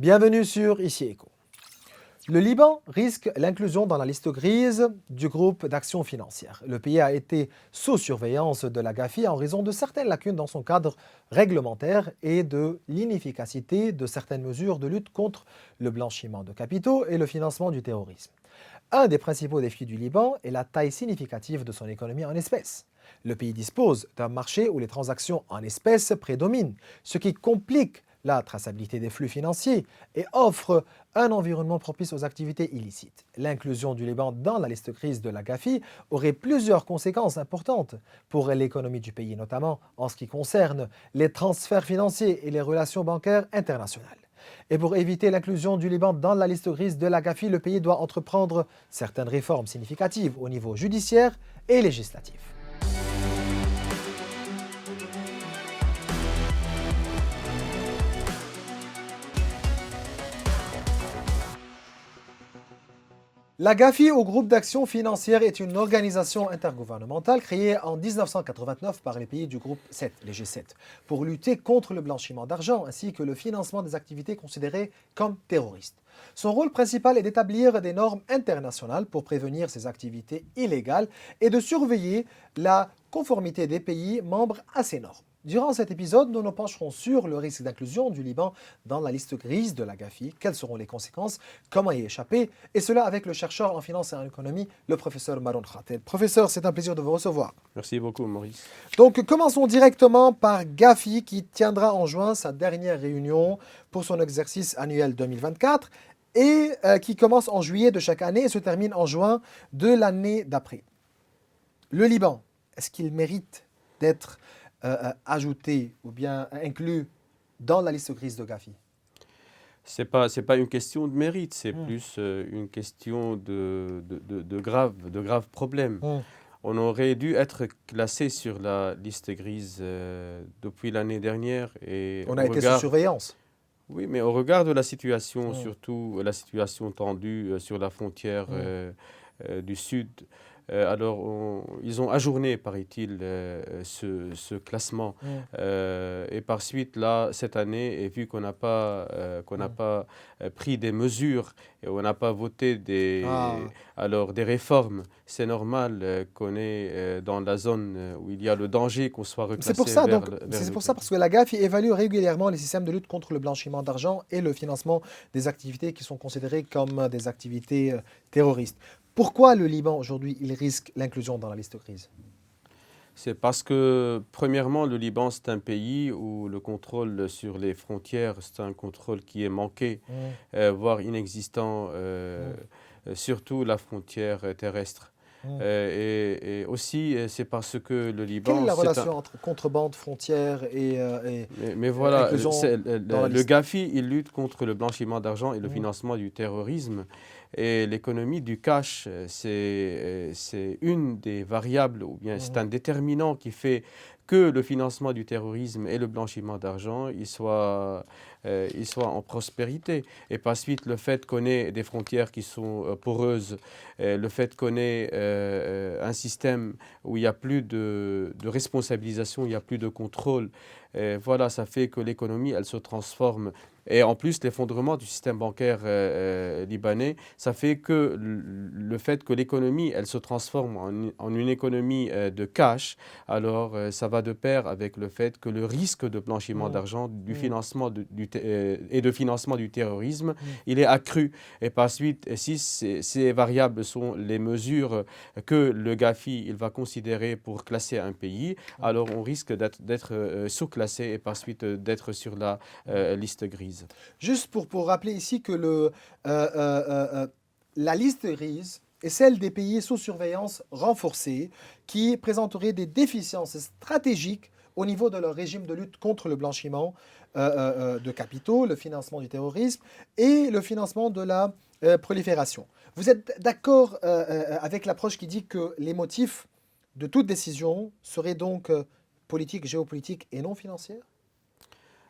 Bienvenue sur Ici Éco. Le Liban risque l'inclusion dans la liste grise du groupe d'action financière. Le pays a été sous surveillance de la GAFI en raison de certaines lacunes dans son cadre réglementaire et de l'inefficacité de certaines mesures de lutte contre le blanchiment de capitaux et le financement du terrorisme. Un des principaux défis du Liban est la taille significative de son économie en espèces. Le pays dispose d'un marché où les transactions en espèces prédominent, ce qui complique la traçabilité des flux financiers et offre un environnement propice aux activités illicites. L'inclusion du Liban dans la liste grise de la GAFI aurait plusieurs conséquences importantes pour l'économie du pays, notamment en ce qui concerne les transferts financiers et les relations bancaires internationales. Et pour éviter l'inclusion du Liban dans la liste grise de la GAFI, le pays doit entreprendre certaines réformes significatives au niveau judiciaire et législatif. La GAFI, ou Groupe d'action financière, est une organisation intergouvernementale créée en 1989 par les pays du groupe 7, les G7, pour lutter contre le blanchiment d'argent ainsi que le financement des activités considérées comme terroristes. Son rôle principal est d'établir des normes internationales pour prévenir ces activités illégales et de surveiller la conformité des pays membres à ces normes. Durant cet épisode, nous nous pencherons sur le risque d'inclusion du Liban dans la liste grise de la GAFI, quelles seront les conséquences, comment y échapper, et cela avec le chercheur en finance et en économie, le professeur Maroun Khatel. Professeur, c'est un plaisir de vous recevoir. Merci beaucoup, Maurice. Donc, commençons directement par GAFI, qui tiendra en juin sa dernière réunion pour son exercice annuel 2024 et qui commence en juillet de chaque année et se termine en juin de l'année d'après. Le Liban, est-ce qu'il mérite d'être ajouté ou bien inclus dans la liste grise de GAFI? C'est pas une question de mérite, c'est plus une question de graves problèmes. On aurait dû être classé sur la liste grise depuis l'année dernière. Et on a été sous surveillance. Oui, mais au regard de la situation, surtout la situation tendue sur la frontière du Sud, alors, ils ont ajourné, paraît-il, ce classement. Et par suite, là, cette année, et vu qu'on n'a pas pris des mesures et on n'a pas voté des réformes, c'est normal qu'on est dans la zone où il y a le danger qu'on soit reclassé. C'est pour ça, parce que la GAFI évalue régulièrement les systèmes de lutte contre le blanchiment d'argent et le financement des activités qui sont considérées comme des activités terroristes. Pourquoi le Liban, aujourd'hui, il risque l'inclusion dans la liste grise? C'est parce que, premièrement, le Liban, c'est un pays où le contrôle sur les frontières, c'est un contrôle qui est manqué, voire inexistant, surtout la frontière terrestre. Et aussi, c'est parce que le Liban... Quelle est la relation entre contrebande, frontière et mais voilà, inclusion dans la liste? Le GAFI, il lutte contre le blanchiment d'argent et le financement du terrorisme. Et l'économie du cash, c'est une des variables, ou bien c'est un déterminant qui fait que le financement du terrorisme et le blanchiment d'argent, ils soient en prospérité. Et par suite, le fait qu'on ait des frontières qui sont poreuses, le fait qu'on ait un système où il n'y a plus de responsabilisation, il n'y a plus de contrôle, voilà, ça fait que l'économie, elle se transforme. Et en plus, l'effondrement du système bancaire libanais, ça fait que le fait que l'économie, elle se transforme en une économie de cash, alors ça va de pair avec le fait que le risque de blanchiment d'argent, du financement et de financement du terrorisme, il est accru. Et par suite, si ces variables sont les mesures que le GAFI il va considérer pour classer un pays, alors on risque d'être sous-classé et par suite d'être sur la liste grise. Juste pour rappeler ici que la liste grise est celle des pays sous surveillance renforcée qui présenteraient des déficiences stratégiques au niveau de leur régime de lutte contre le blanchiment de capitaux, le financement du terrorisme et le financement de la prolifération. Vous êtes d'accord avec l'approche qui dit que les motifs de toute décision seraient donc politiques, géopolitiques et non financières?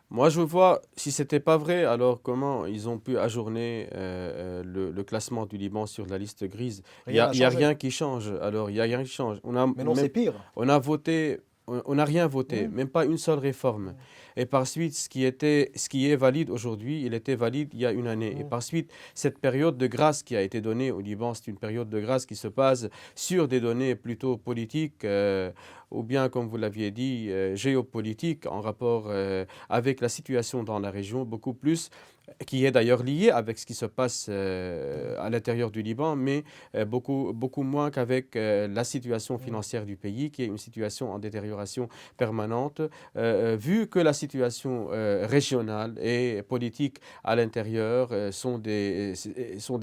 Moi, je vois, si ce n'était pas vrai, alors comment ils ont pu ajourner le classement du Liban sur la liste grise? Il n'y a rien qui change. Alors, il n'y a rien qui change. Mais non, c'est pire. On a voté, on n'a rien voté, même pas une seule réforme. Et par suite, ce qui est valide aujourd'hui, il était valide il y a une année. Et par suite, cette période de grâce qui a été donnée au Liban, c'est une période de grâce qui se base sur des données plutôt politiques, ou bien, comme vous l'aviez dit, géopolitiques, en rapport avec la situation dans la région, beaucoup plus, qui est d'ailleurs lié avec ce qui se passe à l'intérieur du Liban, mais beaucoup moins qu'avec la situation financière du pays, qui est une situation en détérioration permanente, vu que la situation régionale et politique à l'intérieur sont des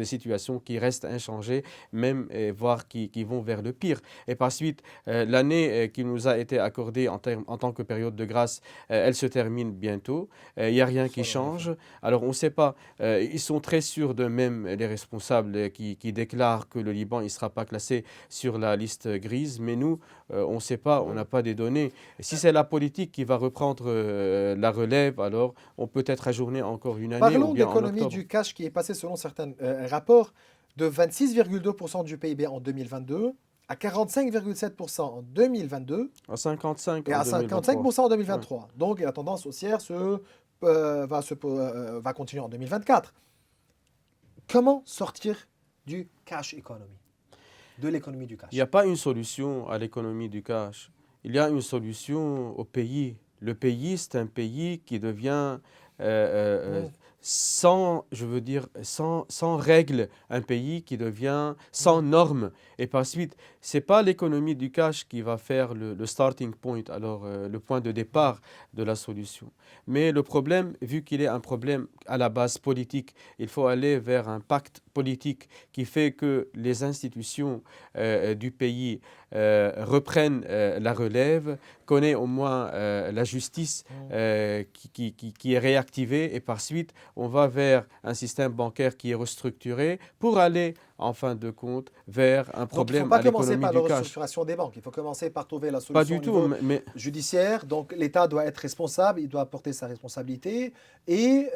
situations qui restent inchangées, même voire qui vont vers le pire. Et par suite, l'année qui nous a été accordée en tant que période de grâce, elle se termine bientôt. Il n'y a rien qui change. Alors, on ne sait pas. Ils sont très sûrs d'eux-mêmes, les responsables qui déclarent que le Liban ne sera pas classé sur la liste grise. Mais nous, on ne sait pas, on n'a pas des données. Si c'est la politique qui va reprendre la relève, alors on peut être ajourné encore une année ou Parlons de bien en l'économie octobre. du cash qui est passée selon certains rapports de 26,2% du PIB en 2022 à 45,7% en 2022 À 55 et en à 2023. 55% en Ouais. 2023. Donc la tendance haussière va continuer en 2024. Comment sortir du cash economy, de l'économie du Il n'y a cash? pas une solution à l'économie du cash. Il y a une solution au pays. Le pays, c'est un pays qui devient sans, je veux dire, sans règles, un pays qui devient sans normes. Et par suite, ce n'est pas l'économie du cash qui va faire le starting point, alors le point de départ de la solution. Mais le problème, vu qu'il est un problème à la base politique, il faut aller vers un pacte politique qui fait que les institutions du pays reprennent la relève, connaît au moins la justice qui est réactivée et par suite on va vers un système bancaire qui est restructuré pour aller en fin de compte vers un Donc il ne faut problème pas à commencer l'économie par la du cash. restructuration des banques. Il faut commencer par trouver la Pas solution du au tout, niveau mais judiciaire. Donc l'État doit être responsable, il doit porter sa responsabilité. Et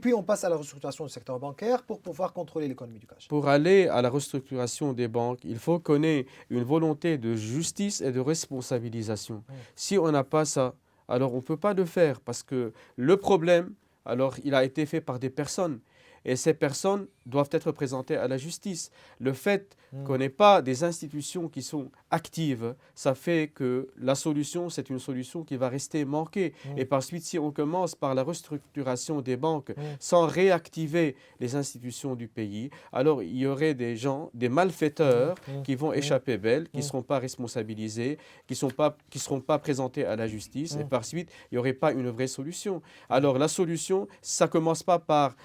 puis on passe à la restructuration du secteur bancaire pour pouvoir contrôler l'économie du cash. pour aller à la restructuration des banques, il faut qu'on ait une volonté de justice et de responsabilisation. Si on n'a pas ça, alors on ne peut pas le faire parce que le problème, alors il a été fait par des personnes. Et ces personnes doivent être présentées à la justice. Le fait qu'on n'ait pas des institutions qui sont actives, ça fait que la solution, c'est une solution qui va rester manquée. Et par suite, si on commence par la restructuration des banques sans réactiver les institutions du pays, alors il y aurait des gens, des malfaiteurs qui vont échapper belle, qui ne seront pas responsabilisés, qui ne seront pas présentés à la justice. Et par suite, il n'y aurait pas une vraie solution. Alors la solution, ça ne commence pas par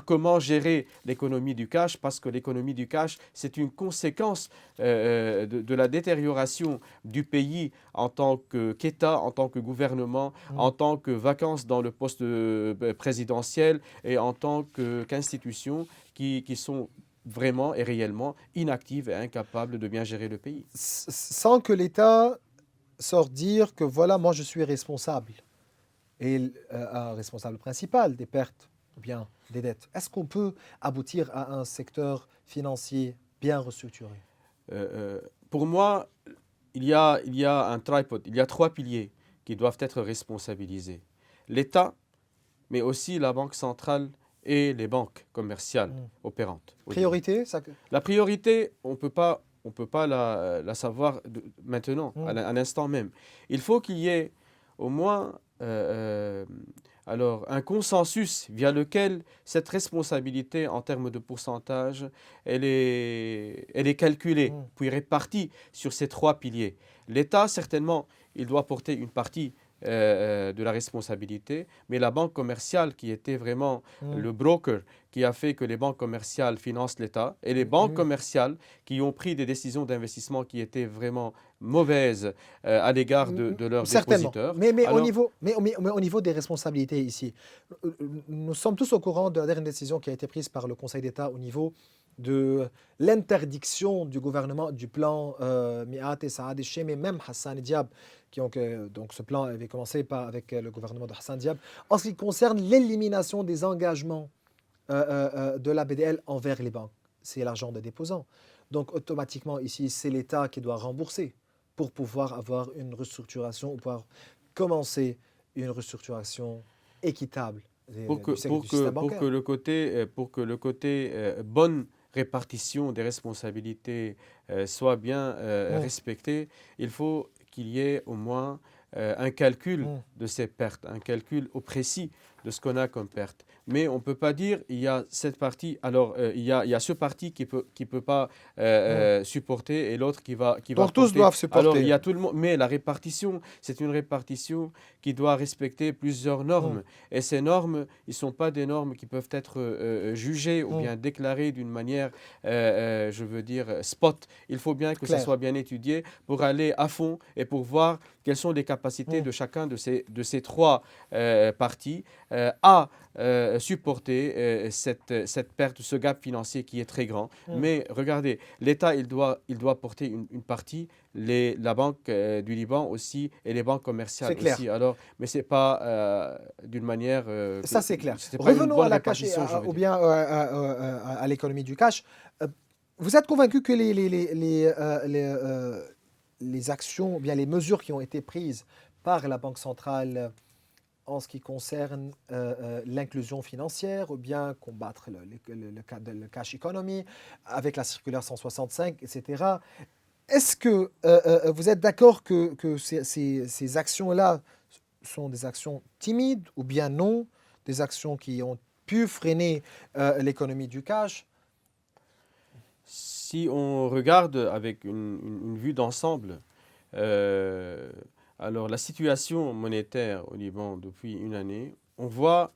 comment gérer l'économie du cash, parce que l'économie du cash, c'est une conséquence de la détérioration du pays en tant qu'État, en tant que gouvernement, en tant que vacances dans le poste présidentiel et en tant qu'institutions qui sont vraiment et réellement inactives et incapables de bien gérer le pays. Sans que l'État sorte dire que voilà, moi je suis responsable. Et un responsable principal des pertes ou bien des dettes. Est-ce qu'on peut aboutir à un secteur financier bien restructuré? Pour moi, il y a un tripod, il y a trois piliers qui doivent être responsabilisés. L'État, mais aussi la Banque centrale et les banques commerciales opérantes. Priorité, ça... La priorité, on ne peut pas la savoir maintenant, à l'instant même. Il faut qu'il y ait au moins alors, un consensus via lequel cette responsabilité en termes de pourcentage, elle est calculée, puis répartie sur ces trois piliers. L'État, certainement, il doit porter une partie de la responsabilité, mais la banque commerciale qui était vraiment le broker qui a fait que les banques commerciales financent l'État et les banques commerciales qui ont pris des décisions d'investissement qui étaient vraiment mauvaises à l'égard de leurs Certainement. dépositeurs. Mais Alors, au niveau des responsabilités ici, nous sommes tous au courant de la dernière décision qui a été prise par le Conseil d'État au niveau de l'interdiction du gouvernement du plan Mi'at et Saad el-Shem et même Hassan Diab, donc ce plan avait commencé avec le gouvernement de Hassan Diab, en ce qui concerne l'élimination des engagements de la BDL envers les banques. C'est l'argent des déposants. Donc automatiquement ici, c'est l'État qui doit rembourser pour pouvoir avoir une restructuration, ou pouvoir commencer une restructuration équitable du système bancaire. Pour que le côté bonne répartition des responsabilités soit bien respecté, il faut qu'il y ait au moins un calcul de ces pertes, un calcul au précis de ce qu'on a comme perte. Mais on ne peut pas dire il y a cette partie, alors il y a ce parti qui peut pas supporter et l'autre qui va Donc tous porter. doivent supporter. Alors il y a tout le monde, mais la répartition, c'est une répartition qui doit respecter plusieurs normes. Et ces normes, ils ne sont pas des normes qui peuvent être jugées ou bien déclarées d'une manière, je veux dire, spot. Il faut bien que ça soit bien étudié pour aller à fond et pour voir quelles sont les capacités de chacun de ces trois parties à supporter cette perte, ce gap financier qui est très grand. Mais regardez, l'État, il doit porter une partie, la Banque du Liban aussi et les banques commerciales aussi. Alors, mais ce n'est pas d'une manière... ça, c'est clair. Revenons à la cash ou bien à l'économie du cash. Vous êtes convaincu que les actions, ou bien les mesures qui ont été prises par la Banque centrale en ce qui concerne l'inclusion financière, ou bien combattre le cash economy avec la circulaire 165, etc. Est-ce que vous êtes d'accord que ces actions-là sont des actions timides ou bien non, des actions qui ont pu freiner l'économie du cash? Si on regarde avec une vue d'ensemble, alors la situation monétaire au Liban depuis une année, on voit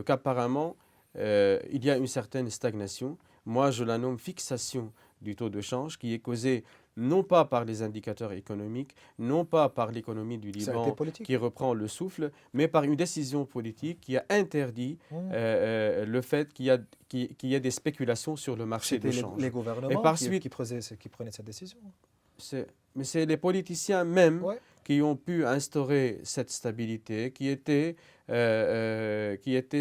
qu'apparemment il y a une certaine stagnation. Moi, je la nomme fixation du taux de change qui est causée non pas par les indicateurs économiques, non pas par l'économie du Liban qui reprend le souffle, mais par une décision politique qui a interdit le fait qu'il y ait des spéculations sur le marché de change. C'était les gouvernements qui prenaient cette décision. Mais c'est les politiciens même qui ont pu instaurer cette stabilité, qui étaient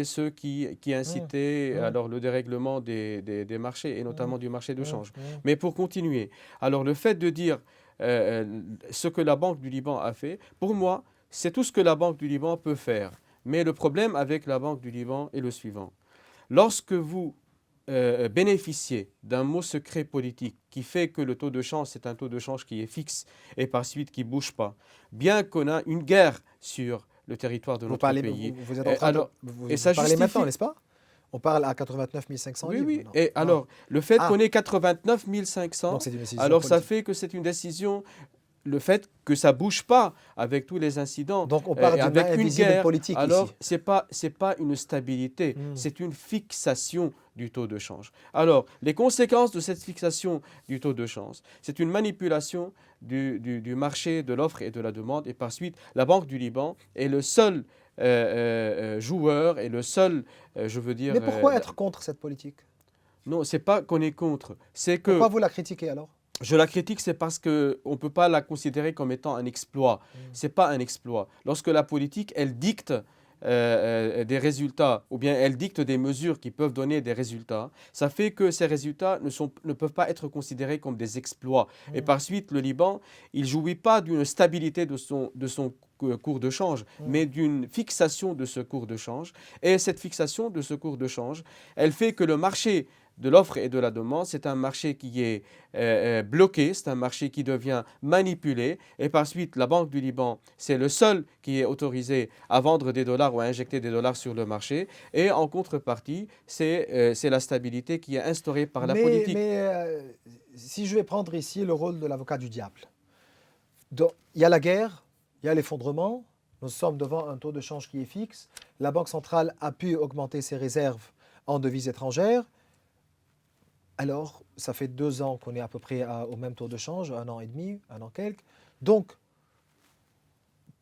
ceux qui incitaient alors le dérèglement des marchés, et notamment du marché de change. Mais pour continuer, alors le fait de dire ce que la Banque du Liban a fait, pour moi, c'est tout ce que la Banque du Liban peut faire. Mais le problème avec la Banque du Liban est le suivant. Lorsque vous bénéficier d'un mot secret politique qui fait que le taux de change, c'est un taux de change qui est fixe et par suite qui ne bouge pas, bien qu'on a une guerre sur le territoire de notre pays. Vous êtes en train de parler maintenant, n'est-ce pas? On parle à 89 500 livres. Oui. Et alors, le fait qu'on ait 89 500, alors ça fait que c'est une décision... Le fait que ça ne bouge pas avec tous les incidents, donc on parle avec une guerre, politique alors ici. c'est pas une stabilité, c'est une fixation du taux de change. Alors, les conséquences de cette fixation du taux de change, c'est une manipulation du marché de l'offre et de la demande, et par suite, la Banque du Liban est le seul joueur et le seul, je veux dire... Mais pourquoi être contre cette politique? Non, c'est pas qu'on est contre, c'est que... Pourquoi vous la critiquez alors? Je la critique, c'est parce qu'on ne peut pas la considérer comme étant un exploit. Ce n'est pas un exploit. Lorsque la politique, elle dicte des résultats, ou bien elle dicte des mesures qui peuvent donner des résultats, ça fait que ces résultats ne peuvent pas être considérés comme des exploits. Et par suite, le Liban, il ne jouit pas d'une stabilité de son cours de change, mais d'une fixation de ce cours de change. Et cette fixation de ce cours de change, elle fait que le marché de l'offre et de la demande, c'est un marché qui est bloqué, c'est un marché qui devient manipulé. Et par suite, la Banque du Liban, c'est le seul qui est autorisé à vendre des dollars ou à injecter des dollars sur le marché. Et en contrepartie, c'est la stabilité qui est instaurée par la politique. Mais si je vais prendre ici le rôle de l'avocat du diable, il y a la guerre, il y a l'effondrement, nous sommes devant un taux de change qui est fixe, la Banque centrale a pu augmenter ses réserves en devises étrangères. Alors, ça fait 2 ans qu'on est à peu près au même taux de change, 1 an et demi, 1 an quelques. Donc,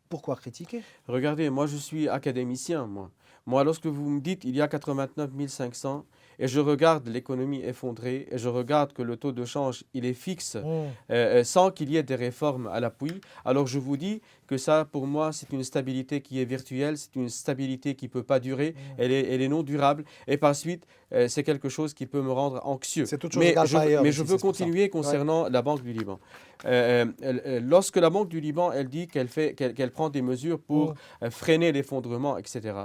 pourquoi critiquer? Regardez, moi je suis académicien, moi. Lorsque vous me dites il y a 89 500, et je regarde l'économie effondrée, et je regarde que le taux de change, il est fixe, sans qu'il y ait des réformes à l'appui, alors je vous dis que ça, pour moi, c'est une stabilité qui est virtuelle, c'est une stabilité qui ne peut pas durer, elle est non durable, et par suite, c'est quelque chose qui peut me rendre anxieux. C'est toute chose égale par ailleurs Mais ici, je veux c'est pour ça. continuer concernant la Banque du Liban. Lorsque la Banque du Liban, elle dit qu'elle prend des mesures pour freiner l'effondrement, etc.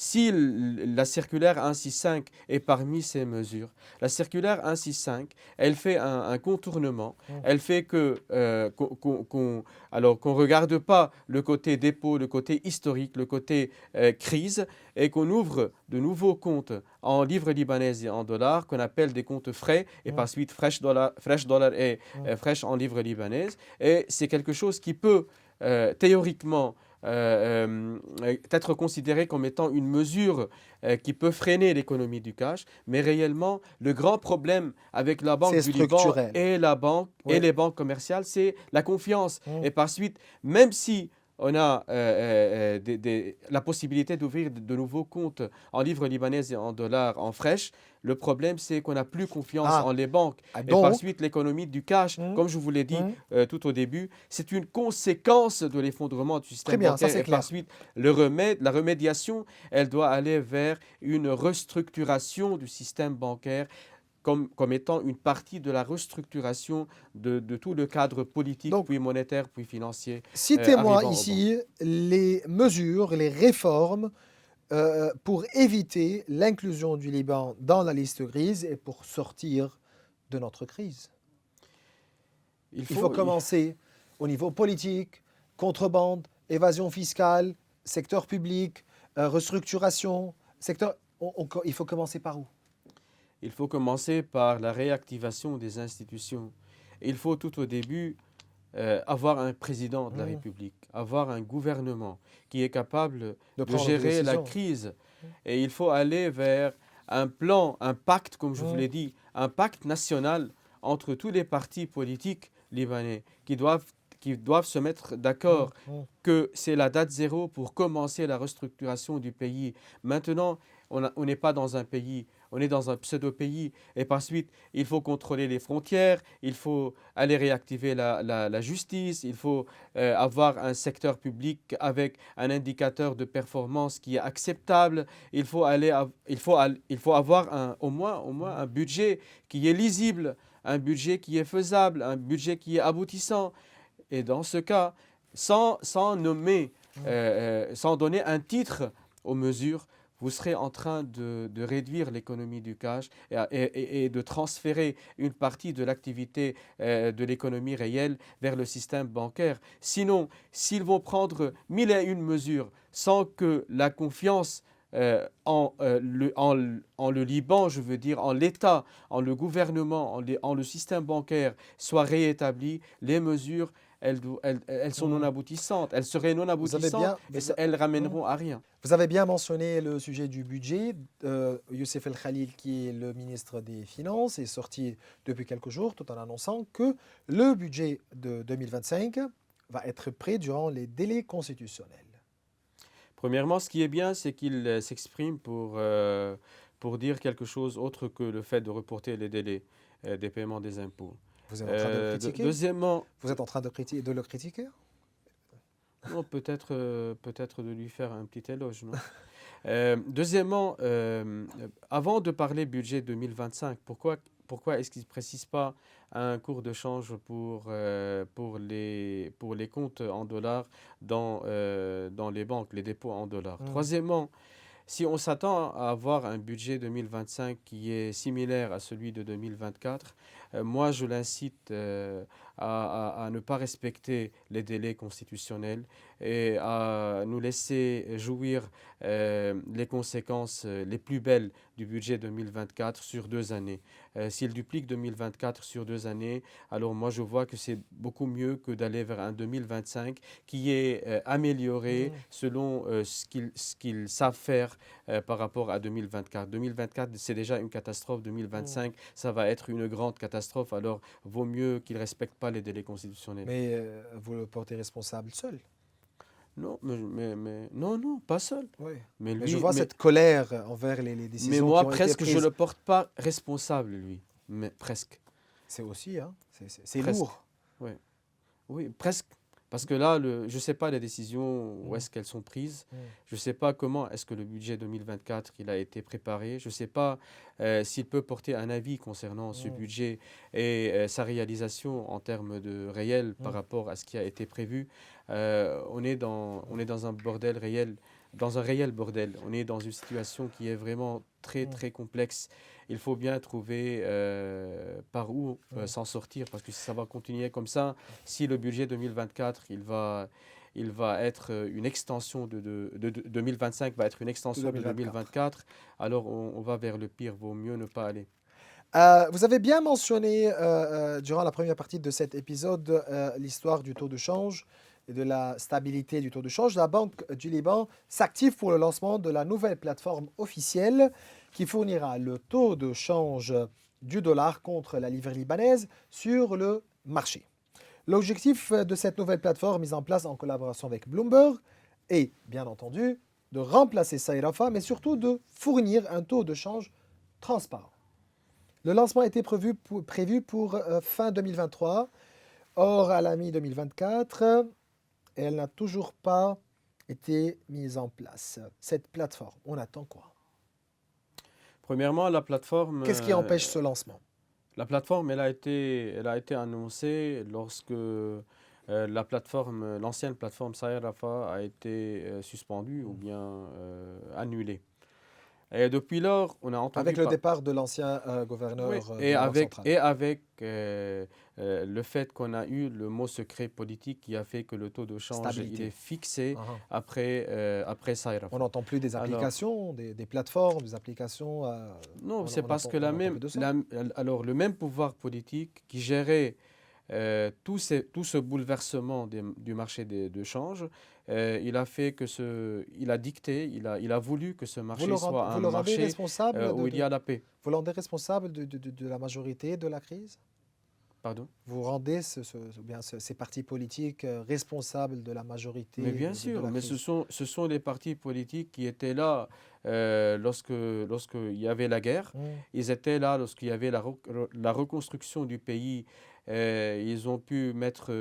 Si la circulaire 165 est parmi ces mesures, la circulaire 165, elle fait un contournement, elle fait qu'on ne regarde pas le côté dépôt, le côté historique, le côté crise, et qu'on ouvre de nouveaux comptes en livres libanaises et en dollars, qu'on appelle des comptes frais, et par suite fresh dollar et fresh en livres libanaises. Et c'est quelque chose qui peut théoriquement être considéré comme étant une mesure qui peut freiner l'économie du cash, mais réellement, le grand problème avec la Banque du Liban et les banques commerciales, c'est la confiance. Et par suite, même si on a la possibilité d'ouvrir de nouveaux comptes en livres libanaises et en dollars en fresh, le problème, c'est qu'on n'a plus confiance en les banques. Et par suite, l'économie du cash, comme je vous l'ai dit tout au début, c'est une conséquence de l'effondrement du système bancaire. Et par suite, la remédiation, elle doit aller vers une restructuration du système bancaire comme étant une partie de la restructuration de tout le cadre politique, donc, puis monétaire, puis financier. Citez-moi ici les mesures, les réformes pour éviter l'inclusion du Liban dans la liste grise et pour sortir de notre crise. Il faut commencer au niveau politique, contrebande, évasion fiscale, secteur public, restructuration, il faut commencer par où? Il faut commencer par la réactivation des institutions. Il faut tout au début avoir un président de la République, avoir un gouvernement qui est capable de gérer la crise. Et il faut aller vers un plan, un pacte, comme je vous l'ai dit, un pacte national entre tous les partis politiques libanais qui doivent se mettre d'accord que c'est la date zéro pour commencer la restructuration du pays. Maintenant, on n'est pas dans un pays, on est dans un pseudo-pays. Et par suite, il faut contrôler les frontières, il faut aller réactiver la justice, il faut avoir un secteur public avec un indicateur de performance qui est acceptable. Il faut avoir au moins un budget qui est lisible, un budget qui est faisable, un budget qui est aboutissant. Et dans ce cas, sans nommer, sans donner un titre aux mesures, vous serez en train de réduire l'économie du cash et de transférer une partie de l'activité de l'économie réelle vers le système bancaire. Sinon, s'ils vont prendre 1001 mesures sans que la confiance en le Liban, je veux dire, en l'État, en le gouvernement, en le système bancaire soit réétablie, les mesures, elles sont non aboutissantes. Elles seraient non aboutissantes et elles ramèneront à rien. Vous avez bien mentionné le sujet du budget. Youssef El Khalil, qui est le ministre des Finances, est sorti depuis quelques jours tout en annonçant que le budget de 2025 va être prêt durant les délais constitutionnels. Premièrement, ce qui est bien, c'est qu'il s'exprime pour dire quelque chose autre que le fait de reporter les délais des paiements des impôts. Vous êtes en train de le critiquer? Deuxièmement, vous êtes en train de le critiquer? Non, peut-être de lui faire un petit éloge, non? Deuxièmement, avant de parler budget 2025, pourquoi est-ce qu'il ne précise pas un cours de change pour les comptes en dollars dans les banques, les dépôts en dollars? Troisièmement, si on s'attend à avoir un budget 2025 qui est similaire à celui de 2024, moi je l'incite à ne pas respecter les délais constitutionnels et à nous laisser jouir les conséquences les plus belles du budget 2024 sur 2 années. S'il duplique 2024 sur 2 années, alors moi je vois que c'est beaucoup mieux que d'aller vers un 2025 qui est amélioré selon ce qu'ils savent faire par rapport à 2024. 2024, c'est déjà une catastrophe. 2025, ça va être une grande catastrophe. Alors, vaut mieux qu'ils ne respectent pas les délais constitutionnels. Mais vous le portez responsable seul? Non, non, pas seul. Oui. Mais Mais je lui, vois cette colère envers les mais décisions qui moi, ont été presque, je ne prises. le porte pas responsable, lui. Mais presque, C'est aussi, hein, c'est presque. lourd. Ouais. Oui, presque. Parce que là, je ne sais pas les décisions, où Mm, est-ce qu'elles sont prises. mm, Je ne sais pas comment est-ce que le budget 2024 il a été préparé. Je ne sais pas s'il peut porter un avis concernant ce mm, budget et sa réalisation en termes de réel par mm, rapport à ce qui a été prévu. On est dans un bordel réel, dans un réel bordel. On est dans une situation qui est vraiment très, mm, très complexe. Il faut bien trouver par où mm. s'en sortir parce que si ça va continuer comme ça, si le budget 2024, il va être une extension de 2025, va être une De extension de 2024. 2024, alors on va vers le pire, vaut mieux ne pas aller. Vous avez bien mentionné durant la première partie de cet épisode l'histoire du taux de change et de la stabilité du taux de change. La Banque du Liban s'active pour le lancement de la nouvelle plateforme officielle qui fournira le taux de change du dollar contre la livre libanaise sur le marché. L'objectif de cette nouvelle plateforme mise en place en collaboration avec Bloomberg est, bien entendu, de remplacer Saïrafa, mais surtout de fournir un taux de change transparent. Le lancement était prévu pour fin 2023. Or, à la mi-2024, elle n'a toujours pas été mise en place. Cette plateforme, on attend quoi? Premièrement, la plateforme, Qu'est-ce qui empêche ce lancement? elle a été annoncée lorsque l'ancienne plateforme Saïrafa a été suspendue ou bien annulée. Et depuis lors, on a entendu Avec le pas. départ de l'ancien Oui, gouverneur de la Banque centrale. et avec le fait qu'on a eu le mot secret politique qui a fait que le taux de change il Stabilité. est fixé Uh-huh. après Saïraf. On n'entend plus des Alors, applications, des plateformes, des applications. non, c'est On parce entend, que on entend plus de ça. alors, le même pouvoir politique qui gérait tout ce bouleversement du marché de change, il a fait que il a dicté, il a voulu que ce marché soit un Vous le rendez marché responsable où il y a la paix. vous le rendez responsable de la majorité de la crise? Pardon? Vous rendez ou bien ces partis politiques responsables de la Mais majorité bien de sûr, la mais crise? ce sont les partis politiques qui étaient là lorsqu'il y avait la guerre. Mm, Ils étaient là lorsqu'il y avait la reconstruction du pays. Ils ont pu mettre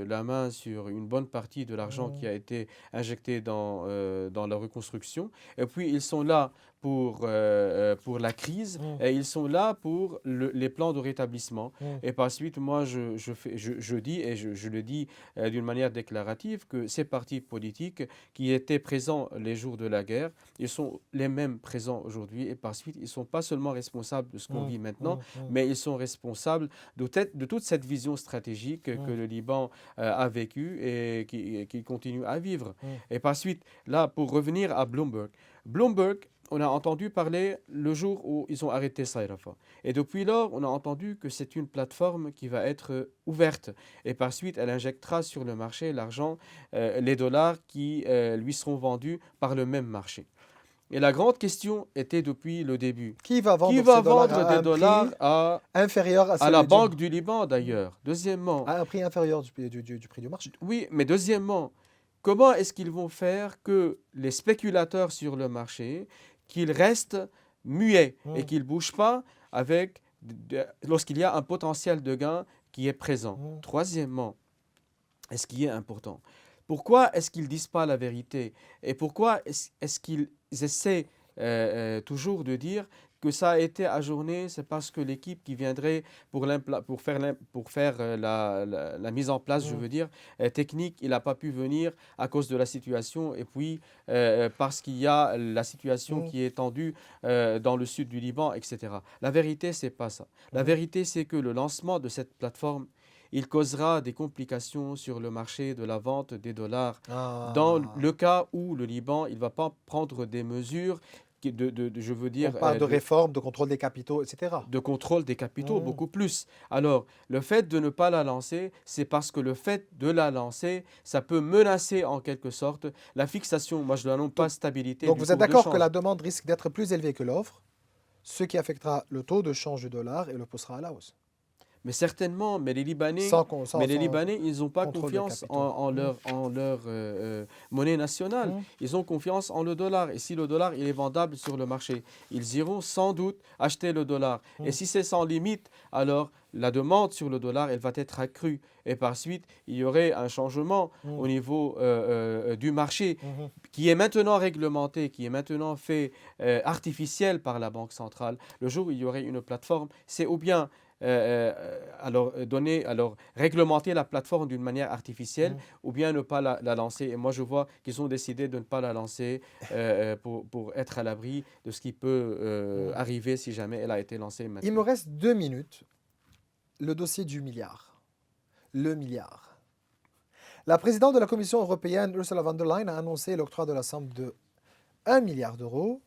la main sur une bonne partie de l'argent qui mm, a été injecté dans la reconstruction. Et puis, ils sont là pour la crise mm, et ils sont là pour les plans de rétablissement. mm, Et par suite, moi, je dis, et je le dis d'une manière déclarative, que ces partis politiques qui étaient présents les jours de la guerre, ils sont les mêmes présents aujourd'hui. Et par suite, ils ne sont pas seulement responsables de ce qu'on mm, vit maintenant, mm, mm, mais ils sont responsables de toute cette vision stratégique que mm, le Liban a vécue et qui continue à vivre. mm. Et par suite, là, pour revenir à Bloomberg, Bloomberg, on a entendu parler le jour où ils ont arrêté Saïrafa. Et depuis lors, on a entendu que c'est une plateforme qui va être ouverte. Et par suite, elle injectera sur le marché l'argent, les dollars qui lui seront vendus par le même marché. Et la grande question était depuis le début, Qui va qui vendre va ces dollars vendre à des un dollars prix inférieur à à la celui du, Banque du Liban d'ailleurs? Deuxièmement, à un prix inférieur du prix du marché? oui, mais deuxièmement, comment est-ce qu'ils vont faire que les spéculateurs sur le marché, qu'ils restent muets et Mm, qu'ils ne bougent pas lorsqu'il y a un potentiel de gain qui est présent? mm, Troisièmement, et ce qui est important, pourquoi est-ce qu'ils ne disent pas la vérité? Et pourquoi est-ce qu'ils essaient toujours de dire que ça a été ajourné? C'est parce que l'équipe qui viendrait pour faire la mise en place, je mm, veux dire, technique, il n'a pas pu venir à cause de la situation. Et puis, parce qu'il y a la situation mm, qui est tendue dans le sud du Liban, etc. La vérité, c'est pas ça. La mm. vérité, c'est que le lancement de cette plateforme, il causera des complications sur le marché de la vente des dollars. Dans Ah. le cas où le Liban, il ne va pas prendre des mesures je veux On dire, parle de réforme, de contrôle des capitaux, etc. de contrôle des capitaux, Mm. beaucoup plus. Alors, le fait de ne pas la lancer, c'est parce que le fait de la lancer, ça peut menacer en quelque sorte la fixation, moi je ne la nomme pas Donc, stabilité donc du vous êtes cours de d'accord que la change. demande risque d'être plus élevée que l'offre, ce qui affectera le taux de change du dollar et le poussera à la hausse. Mais certainement, mais les Libanais, Sans ils n'ont pas contrôle des confiance capitaux. en leur monnaie nationale. Mm. Ils ont confiance en le dollar. Et si le dollar il est vendable sur le marché, ils iront sans doute acheter le dollar. Mm. Et si c'est sans limite, alors la demande sur le dollar, elle va être accrue. Et par suite, il y aurait un changement au niveau du marché Mhm. qui est maintenant réglementé, qui est maintenant fait artificiel par la Banque centrale. Le jour où il y aurait une plateforme, c'est ou bien réglementer la plateforme d'une manière artificielle ou bien ne pas la lancer. Et moi, je vois qu'ils ont décidé de ne pas la lancer pour être à l'abri de ce qui peut arriver si jamais elle a été lancée maintenant. Il me reste 2 minutes. Le dossier du milliard. Le milliard. La présidente de la Commission européenne, Ursula von der Leyen, a annoncé l'octroi de la somme de 1 milliard d'euros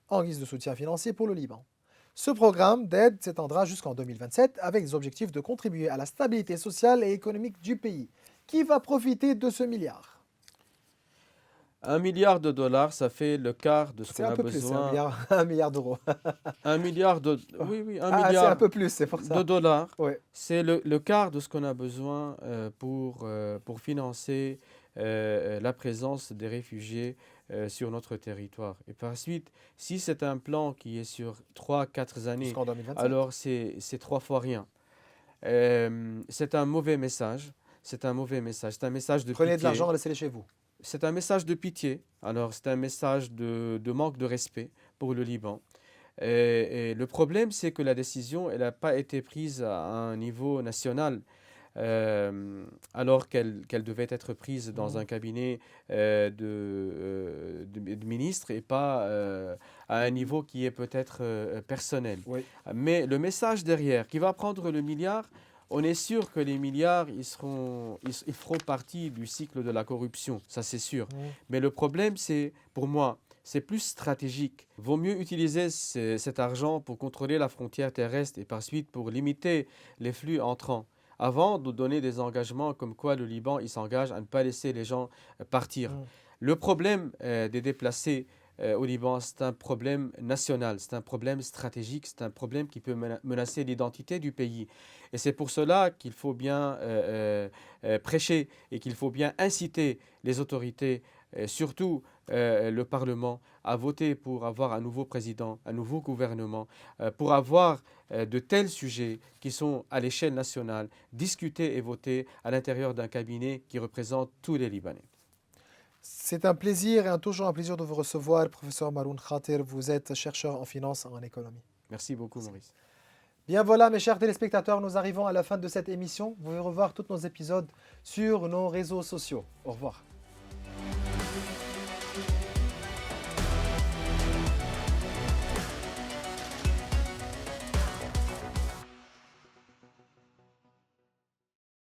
en guise de soutien financier pour le Liban. Ce programme d'aide s'étendra jusqu'en 2027 avec des objectifs de contribuer à la stabilité sociale et économique du pays. Qui va profiter de ce milliard? 1 milliard de dollars, ça fait le quart de ce C'est qu'on un a peu plus, besoin. 1 milliard d'euros. 1 milliard de... Oui, 1 Ah, c'est un milliard peu plus, c'est pour ça. de dollars. Ouais. C'est le quart de ce qu'on a besoin pour financer la présence des réfugiés sur notre territoire. Et par suite, si c'est un plan qui est sur 3-4 années, Jusqu'en 2027. alors c'est 3 fois rien. C'est un mauvais message. C'est un mauvais message. C'est un message de Prenez de pitié. l'argent, laissez-les chez vous. C'est un message de pitié. Alors, c'est un message de manque de respect pour le Liban. Et le problème, c'est que la décision, elle n'a pas été prise à un niveau national, alors qu'elle devait être prise dans un cabinet de ministres et pas à un niveau qui est peut-être personnel. Oui. Mais le message derrière, qui va prendre le milliard, on est sûr que les milliards, ils feront partie du cycle de la corruption, ça c'est sûr. Mais le problème, c'est, pour moi, c'est plus stratégique. Vaut mieux utiliser cet argent pour contrôler la frontière terrestre et par suite pour limiter les flux entrants, avant de donner des engagements comme quoi le Liban il s'engage à ne pas laisser les gens partir. Le problème des déplacés au Liban, c'est un problème national, c'est un problème stratégique, c'est un problème qui peut menacer l'identité du pays. Et c'est pour cela qu'il faut bien prêcher et qu'il faut bien inciter les autorités, surtout le Parlement, à voter pour avoir un nouveau président, un nouveau gouvernement, pour avoir de tels sujets qui sont à l'échelle nationale, discutés et votés à l'intérieur d'un cabinet qui représente tous les Libanais. C'est un plaisir et toujours un plaisir de vous recevoir, professeur Maroun Khater. Vous êtes chercheur en finance et en économie. Merci beaucoup, Maurice. Bien voilà, mes chers téléspectateurs, nous arrivons à la fin de cette émission. Vous pouvez revoir tous nos épisodes sur nos réseaux sociaux. Au revoir.